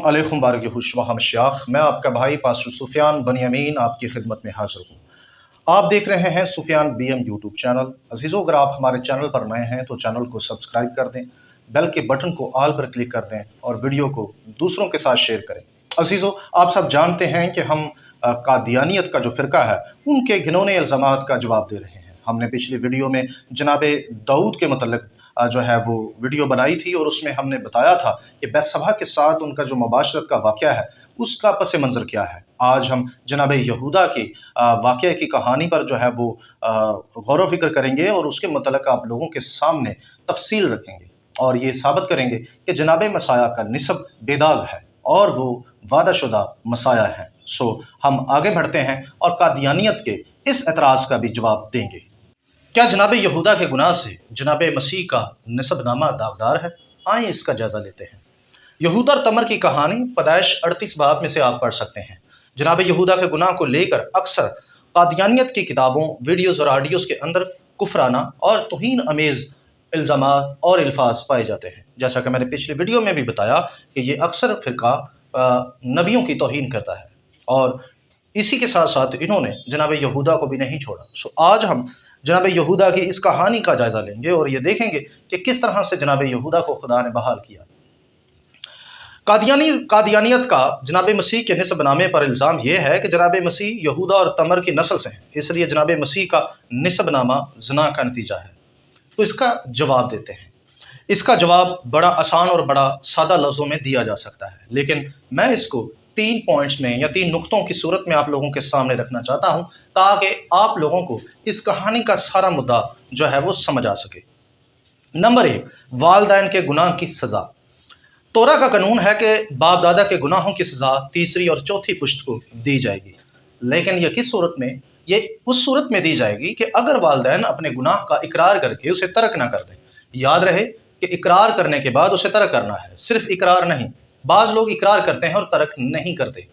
अलैकुम बारक हुश्वा हमशाख। मैं आपका भाई पास्टर सुफियान बनियामीन आपकी खिदमत में हाजिर हूँ। आप देख रहे हैं सुफियान बीएम यूट्यूब चैनल। अजीज़ों, अगर आप हमारे चैनल पर नए हैं तो चैनल को सब्सक्राइब कर दें, बेल के बटन को ऑल पर क्लिक कर दें और वीडियो को दूसरों के साथ शेयर करें। अजीज़ों, आप सब जानते हैं कि हम कादियानियत का जो फ़िरका है उनके घिनौने इल्ज़ामात का जवाब दे रहे हैं। हमने पिछली वीडियो में जनाब दाऊद के मतलब जो है वो वीडियो बनाई थी और उसमें हमने बताया था कि बैतसबा के साथ उनका जो मुबाशरत का वाक़या है उसका पस मंज़र क्या है। आज हम जनाब यहूदा की वाक़ये की कहानी पर जो है वो गौर व फ़िक्र करेंगे और उसके मतलब आप लोगों के सामने तफसील रखेंगे और ये साबित करेंगे कि जनाब मसाया का निस्ब बेदाग है और वो वादाशुदा मसाया है। सो हम आगे बढ़ते हैं और कादियानियत के इस एतराज़ का भी जवाब देंगे। क्या जनाब यहूदा के गुनाह से जनाब मसीह का निसबनामा दागदार है? आइए इसका जायज़ा लेते हैं। यहूदा और तमर की कहानी पैदाइश 38 बाब में से आप पढ़ सकते हैं। जनाब यहूदा के गुनाह को लेकर अक्सर कादियानियत की किताबों, वीडियोज़ और ऑडियोज़ के अंदर कुफराना और तौहीन अमेज़ इल्ज़ामात और अल्फाज पाए जाते हैं। जैसा कि मैंने पिछली वीडियो में भी बताया कि ये अक्सर फ़िरका नबियों की तौहीन करता है और इसी के साथ साथ इन्होंने जनाब यहूदा को भी नहीं छोड़ा। सो आज हम जनाब यहूदा की इस कहानी का जायज़ा लेंगे और ये देखेंगे कि किस तरह से जनाब यहूदा को खुदा ने बहाल किया। कादियानियत का जनाब मसीह के निस्बनामे पर इल्ज़ाम यह है कि जनाब मसीह यहूदा और तमर की नस्ल से हैं, इसलिए जनाब मसीह का निस्बनामा ज़ना का नतीजा है। तो इसका जवाब देते हैं। इसका जवाब बड़ा आसान और बड़ा सादा लफ्ज़ों में दिया जा सकता है, लेकिन मैं इसको 3 पॉइंट्स में या 3 नुक्तों की सूरत में आप लोगों के सामने रखना चाहता हूं ताकि आप लोगों को इस कहानी का सारा मुद्दा जो है वो समझ आ सके। नंबर 1, वालिदैन के गुनाह की सज़ा। तोरा का कानून है कि बाप दादा के गुनाहों की सज़ा तीसरी और चौथी पुश्त को दी जाएगी, लेकिन यह किस सूरत में? ये उस सूरत में दी जाएगी कि अगर वालिदैन अपने गुनाह का इकरार करके उसे तर्क ना कर दें। याद रहे कि इकरार करने के बाद उसे तर्क करना है, सिर्फ इकरार नहीं। बाज़ लोग इकरार करते हैं और तर्क नहीं करते।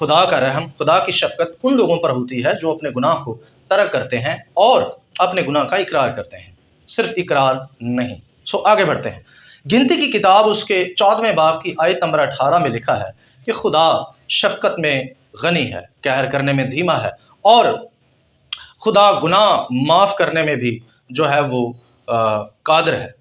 खुदा का रहम, खुदा की शफ़क़त उन लोगों पर होती है जो अपने गुनाह को तर्क करते हैं और अपने गुनाह का इकरार करते हैं, सिर्फ इकरार नहीं। सो आगे बढ़ते हैं। गिनती की किताब उसके 14वें बाब की आयत नंबर 18 में लिखा है कि खुदा शफ़क़त में गनी है, कहर करने में धीमा है और खुदा गुनाह माफ़ करने में भी जो है वो कादिर है।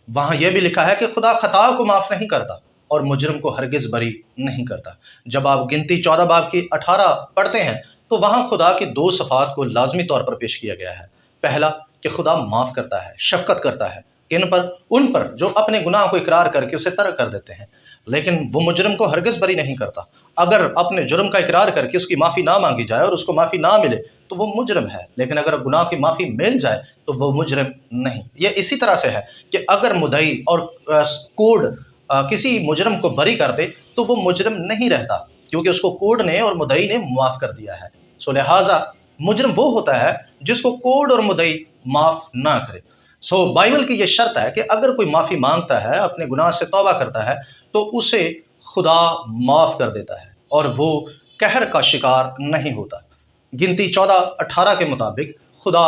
वहाँ यह भी लिखा है कि खुदा खता को माफ़ नहीं करता और मुजरिम को हरगिज़ बरी नहीं करता। जब आप गिनती 14 बाब की 18 पढ़ते हैं तो वहाँ खुदा की 2 सफ़ात को लाजमी तौर पर पेश किया गया है। पहला कि खुदा माफ़ करता है, शफ़क़त करता है किन पर? उन पर जो अपने गुनाह को इकरार करके उसे तर्क कर देते हैं, लेकिन वो मुजरिम को हरगिज़ बरी नहीं करता। अगर अपने जुर्म का इकरार करके उसकी माफ़ी ना मांगी जाए और उसको माफ़ी ना मिले तो वो मुजरिम है, लेकिन अगर गुनाह की माफ़ी मिल जाए तो वो मुजरिम नहीं। ये इसी तरह से है कि अगर मुद्दई और कोर्ट किसी मुजरिम को बरी कर दे तो वो मुजरिम नहीं रहता, क्योंकि उसको कोर्ट ने और मुद्दई ने माफ़ कर दिया है। सो लिहाजा मुजरिम वो होता है जिसको कोर्ट और मुद्दई माफ़ ना करे। सो बाइबल की ये शर्त है कि अगर कोई माफ़ी मांगता है, अपने गुनाह से तौबा करता है तो उसे खुदा माफ़ कर देता है और वो कहर का शिकार नहीं होता। गिनती 14:18 के मुताबिक खुदा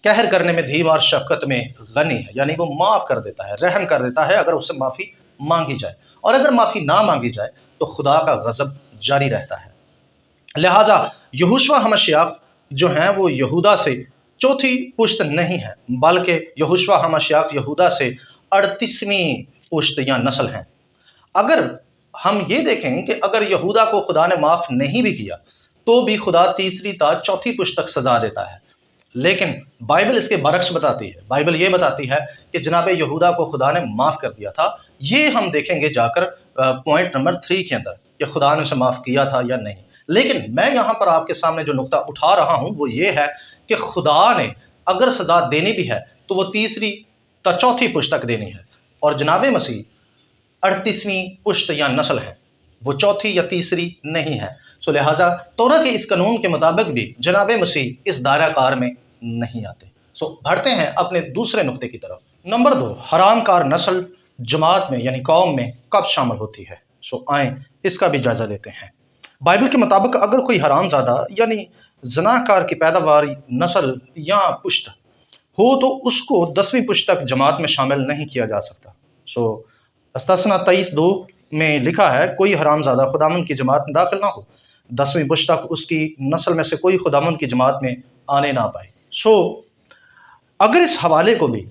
कहर करने में धीमा और शफ़क़त में गनी है, यानी वो माफ़ कर देता है, रहम कर देता है अगर उससे माफ़ी मांगी जाए, और अगर माफ़ी ना मांगी जाए तो खुदा का गज़ब जारी रहता है। लिहाजा यहोशू हमश्याह जो हैं वो यहूदा से चौथी पुश्त नहीं है, बल्कि यहोशू हमश्याह यहूदा से 38वीं पुश्त या नस्ल हैं। अगर हम ये देखें कि अगर यहूदा को खुदा ने माफ़ नहीं भी किया तो भी खुदा तीसरी ता चौथी पुश्त तक सज़ा देता है, लेकिन बाइबल इसके बरक्स बताती है। बाइबल ये बताती है कि जनाब यहूदा को खुदा ने माफ़ कर दिया था। ये हम देखेंगे जाकर पॉइंट नंबर 3 के अंदर कि खुदा ने उसे माफ़ किया था या नहीं। लेकिन मैं यहाँ पर आपके सामने जो नुक्ता उठा रहा हूँ वो ये है कि खुदा ने अगर सज़ा देनी भी है तो वो तीसरी ता चौथी पुश्त तक देनी है, और जनाब मसीह 38वीं पुश्त या नस्ल है, वो चौथी या तीसरी नहीं है। सो लिहाजा तौरा के इस कानून के मुताबिक भी जनाब मसीह इस दायरा कार में नहीं आते। सो बढ़ते हैं अपने दूसरे नुक्ते की तरफ। नंबर 2, हराम कार नस्ल जमात में यानी कौम में कब शामिल होती है? सो आए इसका भी जायज़ा लेते हैं। बाइबल के मुताबिक अगर कोई हरामज़ादा यानी ज़नाकार की पैदावार नस्ल या पुश्त हो तो उसको 10वीं पुश्त तक जमात में शामिल नहीं किया जा सकता। सो इस्तस्ना 23:2 میں لکھا ہے کوئی حرامزادہ خداوند کی جماعت میں داخل نہ ہو، 10ویں بش تک اس کی نسل میں سے کوئی خداوند کی جماعت میں آنے نہ پائے۔ اگر اس حوالے کو بھی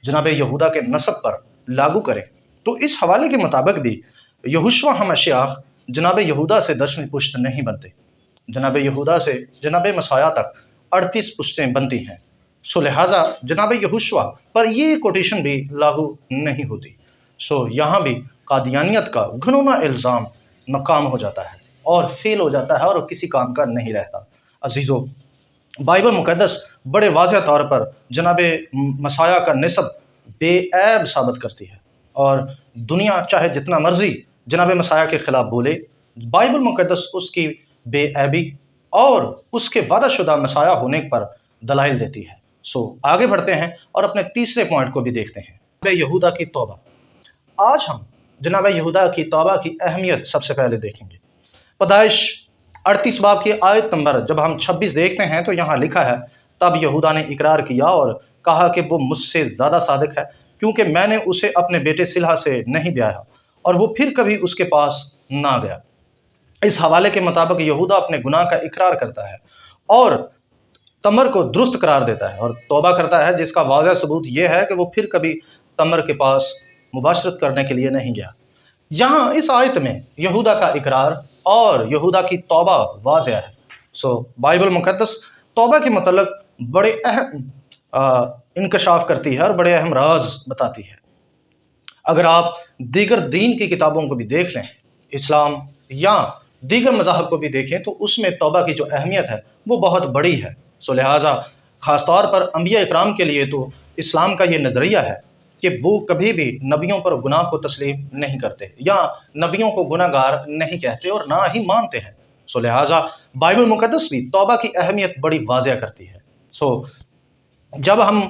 جناب یہودا کے نسب پر لاگو کریں تو اس حوالے کے مطابق بھی یہوشوا ہمشیاہ جناب یہودا سے 10ویں پشت نہیں بنتے، جناب یہودا سے جناب مسیح تک 38 پشتیں بنتی ہیں۔ لہٰذا جناب یہوشوا پر یہ کوٹیشن بھی لاگو نہیں ہوتی۔ یہاں بھی قادیانیت کا گھنونا الزام ناکام ہو جاتا ہے اور فیل ہو جاتا ہے اور کسی کام کا نہیں رہتا۔ عزیزو، بائبل مقدس بڑے واضح طور پر جناب مسیح کا نسب بے عیب ثابت کرتی ہے، اور دنیا چاہے جتنا مرضی جناب مسیح کے خلاف بولے، بائبل مقدس اس کی بے عیبی اور اس کے وعدہ شدہ مسیح ہونے پر دلائل دیتی ہے۔ آگے بڑھتے ہیں اور اپنے تیسرے پوائنٹ کو بھی دیکھتے ہیں، جناب یہودا کی توبہ۔ آج ہم جناب یہودا کی توبہ کی اہمیت سب سے پہلے دیکھیں گے۔ پیدائش 38 باب کی آیت نمبر جب ہم 26 دیکھتے ہیں تو یہاں لکھا ہے، تب یہودا نے اقرار کیا اور کہا کہ وہ مجھ سے زیادہ صادق ہے، کیونکہ میں نے اسے اپنے بیٹے سلہا سے نہیں بیاہا، اور وہ پھر کبھی اس کے پاس نہ گیا۔ اس حوالے کے مطابق یہودا اپنے گناہ کا اقرار کرتا ہے اور تمر کو درست قرار دیتا ہے اور توبہ کرتا ہے، جس کا واضح ثبوت یہ ہے کہ وہ پھر کبھی تمر کے پاس مباشرت کرنے کے لیے نہیں گیا۔ یہاں اس آیت میں یہودا کا اقرار اور یہودا کی توبہ واضح ہے۔ بائبل مقدس توبہ کے متعلق بڑے اہم انکشاف کرتی ہے اور بڑے اہم راز بتاتی ہے۔ اگر آپ دیگر دین کی کتابوں کو بھی دیکھ لیں، اسلام یا دیگر مذاہب کو بھی دیکھیں، تو اس میں توبہ کی جو اہمیت ہے وہ بہت بڑی ہے۔ لہٰذا خاص طور پر انبیاء اکرام کے لیے تو اسلام کا یہ نظریہ ہے کہ وہ کبھی بھی نبیوں پر گناہ کو تسلیم نہیں کرتے یا نبیوں کو گناہ گار نہیں کہتے اور نہ ہی مانتے ہیں۔ لہٰذا بائبل مقدس بھی توبہ کی اہمیت بڑی واضح کرتی ہے۔ جب ہم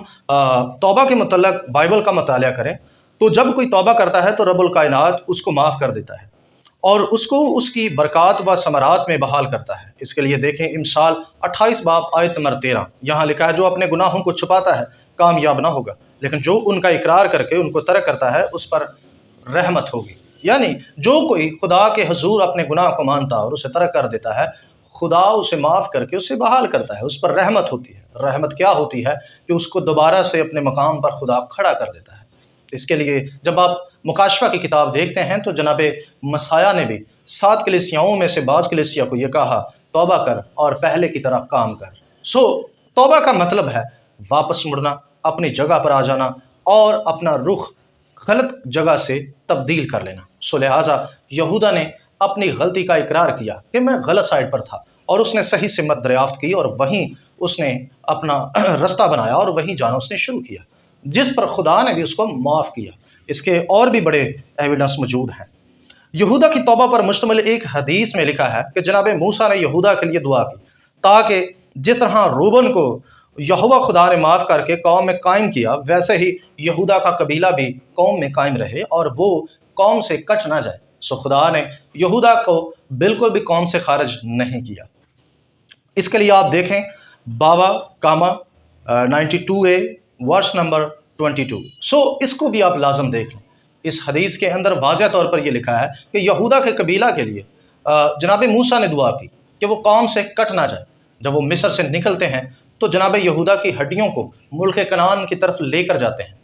توبہ کے متعلق بائبل کا مطالعہ کریں تو جب کوئی توبہ کرتا ہے تو رب الکائنات اس کو معاف کر دیتا ہے اور اس کو اس کی برکات و ثمرات میں بحال کرتا ہے۔ اس کے لیے دیکھیں امثال 28 باب آیت نمبر 13، یہاں لکھا ہے، جو اپنے گناہوں کو چھپاتا ہے کامیاب نہ ہوگا، لیکن جو ان کا اقرار کر کے ان کو ترک کرتا ہے اس پر رحمت ہوگی۔ یعنی جو کوئی خدا کے حضور اپنے گناہ کو مانتا اور اسے ترک کر دیتا ہے، خدا اسے معاف کر کے اسے بحال کرتا ہے، اس پر رحمت ہوتی ہے۔ رحمت کیا ہوتی ہے؟ کہ اس کو دوبارہ سے اپنے مقام پر خدا کھڑا کر دیتا ہے۔ اس کے لیے جب آپ مکاشفہ کی کتاب دیکھتے ہیں تو جناب مسیح نے بھی 7 کلیسیاؤں میں سے بعض کلیسیا کو یہ کہا، توبہ کر اور پہلے کی طرح کام کر۔ توبہ کا مطلب ہے واپس مڑنا، اپنی جگہ پر آ جانا اور اپنا رخ غلط جگہ سے تبدیل کر لینا۔ لہٰذا یہودا نے اپنی غلطی کا اقرار کیا کہ میں غلط سائڈ پر تھا، اور اس نے صحیح سمت دریافت کی اور وہیں اس نے اپنا رستہ بنایا اور وہیں جانا اس نے شروع کیا، جس پر خدا نے بھی اس کو معاف کیا۔ اس کے اور بھی بڑے ایویڈنس موجود ہیں۔ یہودا کی توبہ پر مشتمل ایک حدیث میں لکھا ہے کہ جناب موسیٰ نے یہودا کے لیے دعا کی تاکہ جس طرح روبن کو یہوہ خدا نے معاف کر کے قوم میں قائم کیا، ویسے ہی یہودا کا قبیلہ بھی قوم میں قائم رہے اور وہ قوم سے کٹ نہ جائے۔ خدا نے یہودا کو بالکل بھی قوم سے خارج نہیں کیا۔ اس کے لیے آپ دیکھیں بابا کاما 92A ورس نمبر 22۔ اس کو بھی آپ لازم دیکھ لیں۔ اس حدیث کے اندر واضح طور پر یہ لکھا ہے کہ یہودا کے قبیلہ کے لیے جناب موسیٰ نے دعا کی کہ وہ قوم سے کٹ نہ جائے۔ جب وہ مصر سے نکلتے ہیں تو جناب یہودا کی ہڈیوں کو ملک کنعان کی طرف لے کر جاتے ہیں۔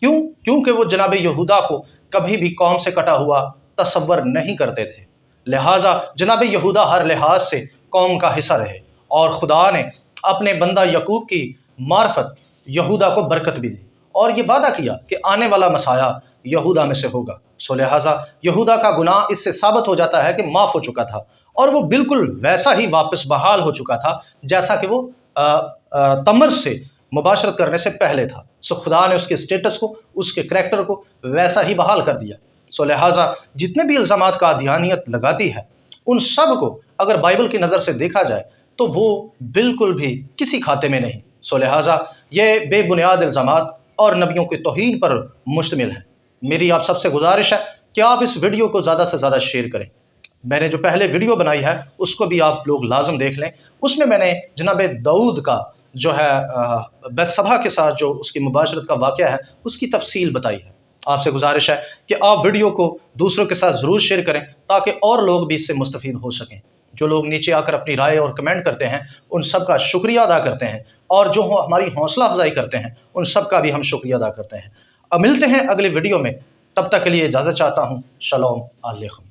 کیونکہ وہ جناب یہودا کو کبھی بھی قوم سے کٹا ہوا تصور نہیں کرتے تھے، لہٰذا جناب یہودا ہر لحاظ سے قوم کا حصہ رہے، اور خدا نے اپنے بندہ یعقوب کی معرفت یہودا کو برکت بھی دی اور یہ وعدہ کیا کہ آنے والا مسیح یہودا میں سے ہوگا۔ لہٰذا یہودا کا گناہ اس سے ثابت ہو جاتا ہے کہ معاف ہو چکا تھا اور وہ بالکل ویسا ہی واپس بحال ہو چکا تھا جیسا کہ وہ تمر سے مباشرت کرنے سے پہلے تھا۔ خدا نے اس کے سٹیٹس کو، اس کے کریکٹر کو ویسا ہی بحال کر دیا۔ لہٰذا جتنے بھی الزامات قادیانیت لگاتی ہے، ان سب کو اگر بائبل کی نظر سے دیکھا جائے تو وہ بالکل بھی کسی کھاتے میں نہیں۔ لہٰذا یہ بے بنیاد الزامات اور نبیوں کی توہین پر مشتمل ہیں۔ میری آپ سب سے گزارش ہے کہ آپ اس ویڈیو کو زیادہ سے زیادہ شیئر کریں۔ میں نے جو پہلے ویڈیو بنائی ہے اس کو بھی آپ لوگ لازم دیکھ لیں۔ اس میں نے جناب داؤد کا جو ہے بث سبا کے ساتھ جو اس کی مباشرت کا واقعہ ہے اس کی تفصیل بتائی ہے، آپ سے گزارش ہے کہ آپ ویڈیو کو دوسروں کے ساتھ ضرور شیئر کریں تاکہ اور لوگ بھی اس سے مستفید ہو سکیں۔ جو لوگ نیچے آ کر اپنی رائے اور کمنٹ کرتے ہیں ان سب کا شکریہ ادا کرتے ہیں، اور جو ہماری حوصلہ افزائی کرتے ہیں ان سب کا بھی ہم شکریہ ادا کرتے ہیں۔ اب ملتے ہیں اگلے ویڈیو میں، تب تک کے لیے اجازت چاہتا ہوں۔ شلوم علیکم۔